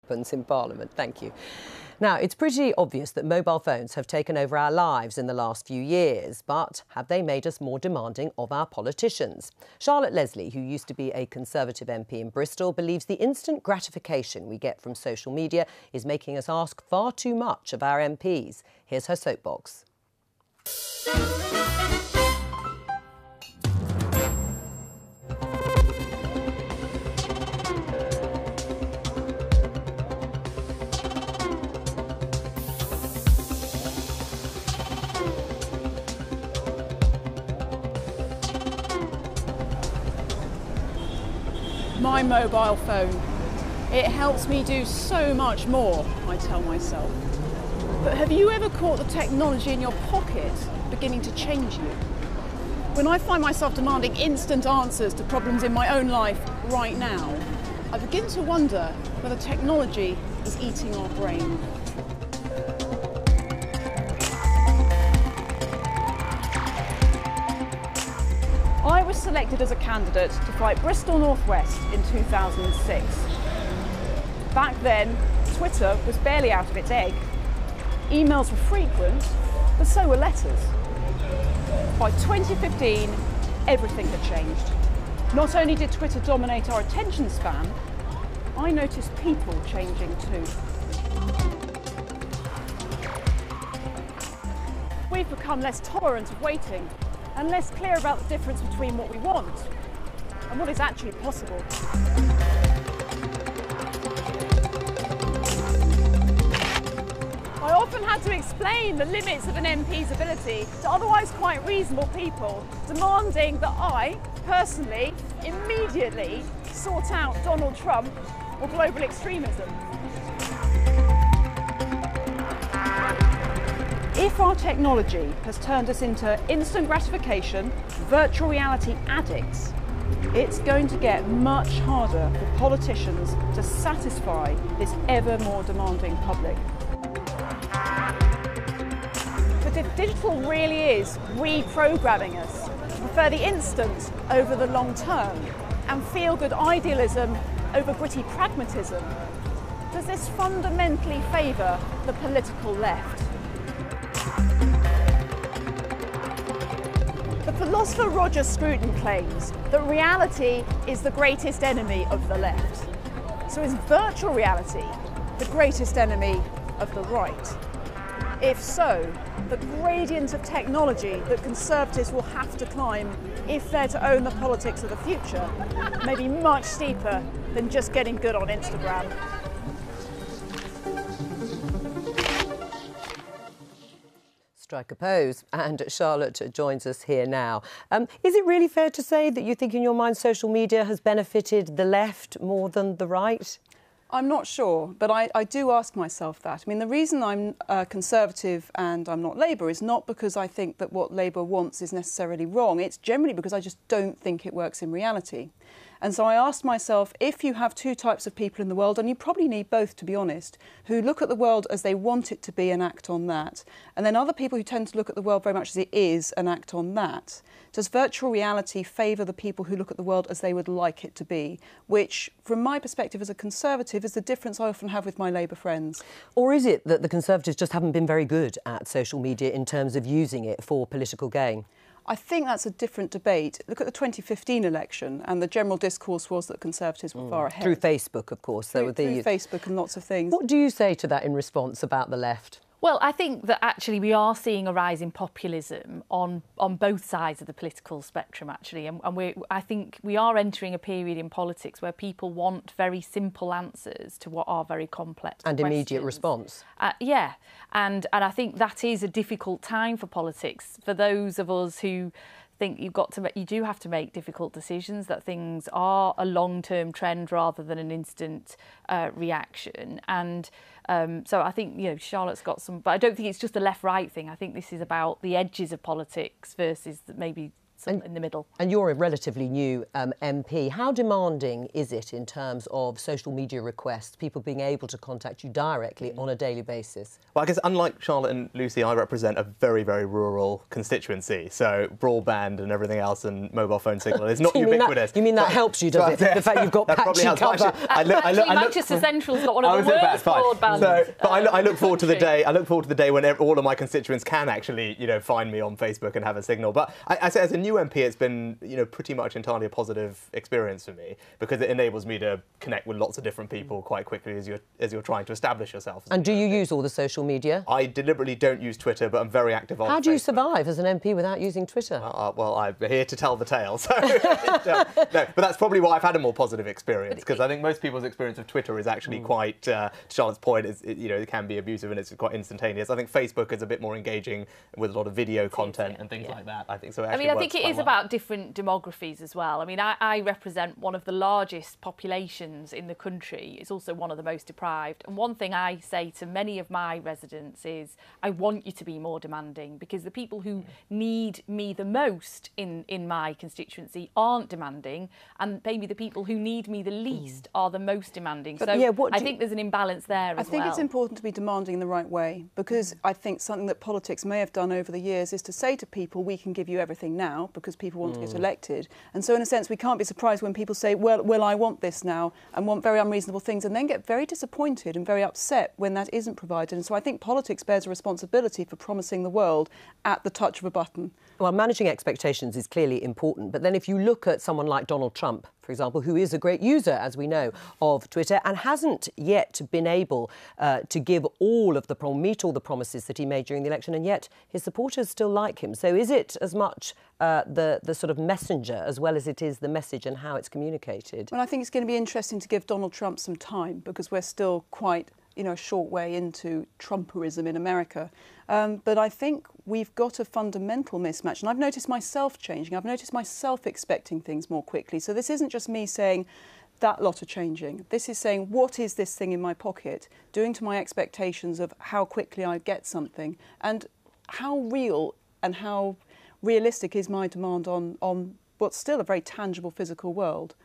In Parliament. Thank you. Now, it's pretty obvious that mobile phones have taken over our lives in the last few years, but have they made us more demanding of our politicians? Charlotte Leslie, who used to be a Conservative MP in Bristol, believes the instant gratification we get from social media is making us ask far too much of our MPs. Here's her soapbox. My mobile phone. It helps me do so much more, I tell myself. But have you ever caught the technology in your pocket beginning to change you? When I find myself demanding instant answers to problems in my own life right now, I begin to wonder whether technology is eating our brain. I was selected as a candidate to fight Bristol North West in 2006. Back then, Twitter was barely out of its egg. Emails were frequent, but so were letters. By 2015, everything had changed. Not only did Twitter dominate our attention span, I noticed people changing too. We've become less tolerant of waiting and less clear about the difference between what we want and what is actually possible. I often had to explain the limits of an MP's ability to otherwise quite reasonable people, demanding that I, personally, immediately sort out Donald Trump or global extremism. If our technology has turned us into instant gratification, virtual reality addicts, it's going to get much harder for politicians to satisfy this ever more demanding public. But if digital really is reprogramming us to prefer the instant over the long term and feel-good idealism over gritty pragmatism, does this fundamentally favour the political left? The philosopher Roger Scruton claims that reality is the greatest enemy of the left. So is virtual reality the greatest enemy of the right? If so, the gradient of technology that Conservatives will have to climb if they're to own the politics of the future may be much steeper than just getting good on Instagram. Strike a pose, and Charlotte joins us here now. Is it really fair to say that you think in your mind social media has benefited the left more than the right? I'm not sure, but I do ask myself that. I mean, the reason I'm Conservative and I'm not Labour is not because I think that what Labour wants is necessarily wrong. It's generally because I just don't think it works in reality. And so I asked myself, if you have two types of people in the world, and you probably need both, to be honest, who look at the world as they want it to be and act on that, and then other people who tend to look at the world very much as it is and act on that, does virtual reality favour the people who look at the world as they would like it to be? Which, from my perspective as a Conservative, is the difference I often have with my Labour friends. Or is it that the Conservatives just haven't been very good at social media in terms of using it for political gain? I think that's a different debate. Look at the 2015 election, and the general discourse was that Conservatives were far ahead. Through Facebook, of course. Through Facebook and lots of things. What do you say to that in response about the left? Well, I think that actually we are seeing a rise in populism on both sides of the political spectrum, actually. And I think we are entering a period in politics where people want very simple answers to what are very complex and questions. Immediate response. Yeah. And I think that is a difficult time for politics. For those of us who think you do have to make difficult decisions, that things are a long-term trend rather than an instant reaction. And so I think, Charlotte's got some, but I don't think it's just a left-right thing. I think this is about the edges of politics versus maybe in the middle. And you're a relatively new MP. How demanding is it in terms of social media requests, people being able to contact you directly on a daily basis? Well, I guess unlike Charlotte and Lucy, I represent a very, very rural constituency. So broadband and everything else and mobile phone signal is not ubiquitous. You mean that helps you, does it? The fact you've got patchy cover. Actually, Manchester Central's got one of the worst broadbands. But I look forward to the day. I look forward to the day when all of my constituents can actually, find me on Facebook and have a signal. But I say, as a new MP, it's been, pretty much entirely a positive experience for me because it enables me to connect with lots of different people quite quickly as you're trying to establish yourself. And do you use all the social media? I deliberately don't use Twitter, but I'm very active on Facebook. How do you survive as an MP without using Twitter? Well, I'm here to tell the tale. So, no, but that's probably why I've had a more positive experience because I think most people's experience of Twitter is actually quite, to Charlotte's point, it can be abusive and it's quite instantaneous. I think Facebook is a bit more engaging with a lot of video content and things like that. I think so. I think it is about different demographies as well. I mean, I represent one of the largest populations in the country. It's also one of the most deprived. And one thing I say to many of my residents is, I want you to be more demanding because the people who need me the most in my constituency aren't demanding, and maybe the people who need me the least are the most demanding. But so I think there's an imbalance there as well. I think it's important to be demanding in the right way because I think something that politics may have done over the years is to say to people, we can give you everything now because people want to get elected. And so in a sense, we can't be surprised when people say, well, I want this now and want very unreasonable things and then get very disappointed and very upset when that isn't provided. And so I think politics bears a responsibility for promising the world at the touch of a button. Well, managing expectations is clearly important. But then if you look at someone like Donald Trump, for example, who is a great user, as we know, of Twitter and hasn't yet been able to give meet all the promises that he made during the election, and yet his supporters still like him. So is it as much the sort of messenger as well as it is the message and how it's communicated? Well, I think it's going to be interesting to give Donald Trump some time because we're still quite a short way into Trumperism in America. But I think we've got a fundamental mismatch. And I've noticed myself changing. I've noticed myself expecting things more quickly. So this isn't just me saying that lot are changing. This is saying, what is this thing in my pocket doing to my expectations of how quickly I get something? And how real and how realistic is my demand on what's still a very tangible physical world?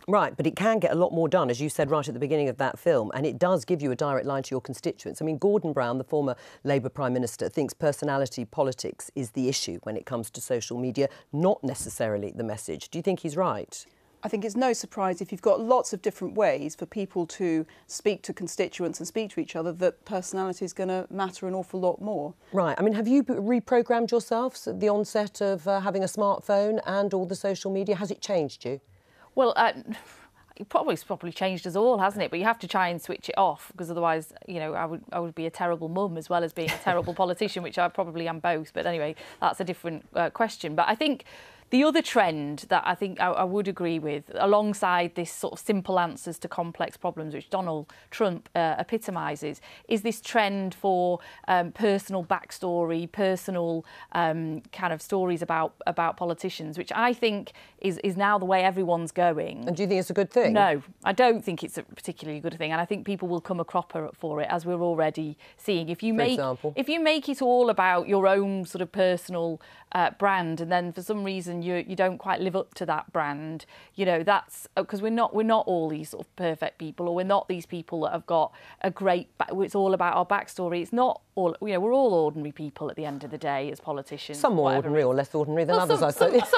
Right, but it can get a lot more done, as you said right at the beginning of that film, and it does give you a direct line to your constituents. I mean, Gordon Brown, the former Labour Prime Minister, thinks personality politics is the issue when it comes to social media, not necessarily the message. Do you think he's right? I think it's no surprise if you've got lots of different ways for people to speak to constituents and speak to each other that personality is going to matter an awful lot more. Right. I mean, have you reprogrammed yourselves at the onset of having a smartphone and all the social media? Has it changed you? Well, it's probably changed us all, hasn't it? But you have to try and switch it off because otherwise, I would be a terrible mum as well as being a terrible politician, which I probably am both. But anyway, that's a different question. But I think the other trend that I think I would agree with, alongside this sort of simple answers to complex problems, which Donald Trump epitomises, is this trend for personal backstory, personal kind of stories about politicians, which I think is now the way everyone's going. And do you think it's a good thing? No, I don't think it's a particularly good thing, and I think people will come a cropper for it, as we're already seeing. If you make it all about your own sort of personal brand, and then for some reason you don't quite live up to that brand, that's because we're not all these sort of perfect people, or we're not these people that have got a great it's all about our backstory. It's not all, we're all ordinary people at the end of the day as politicians. Some more ordinary or less ordinary than others, I suppose.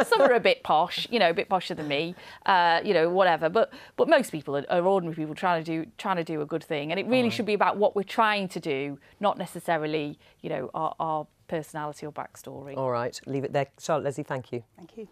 Some are a bit posh, a bit posher than me, whatever. But most people are ordinary people trying to do a good thing, and it really should be about what we're trying to do, not necessarily our personality or backstory. All right, leave it there. Charlotte, Leslie, thank you. Thank you.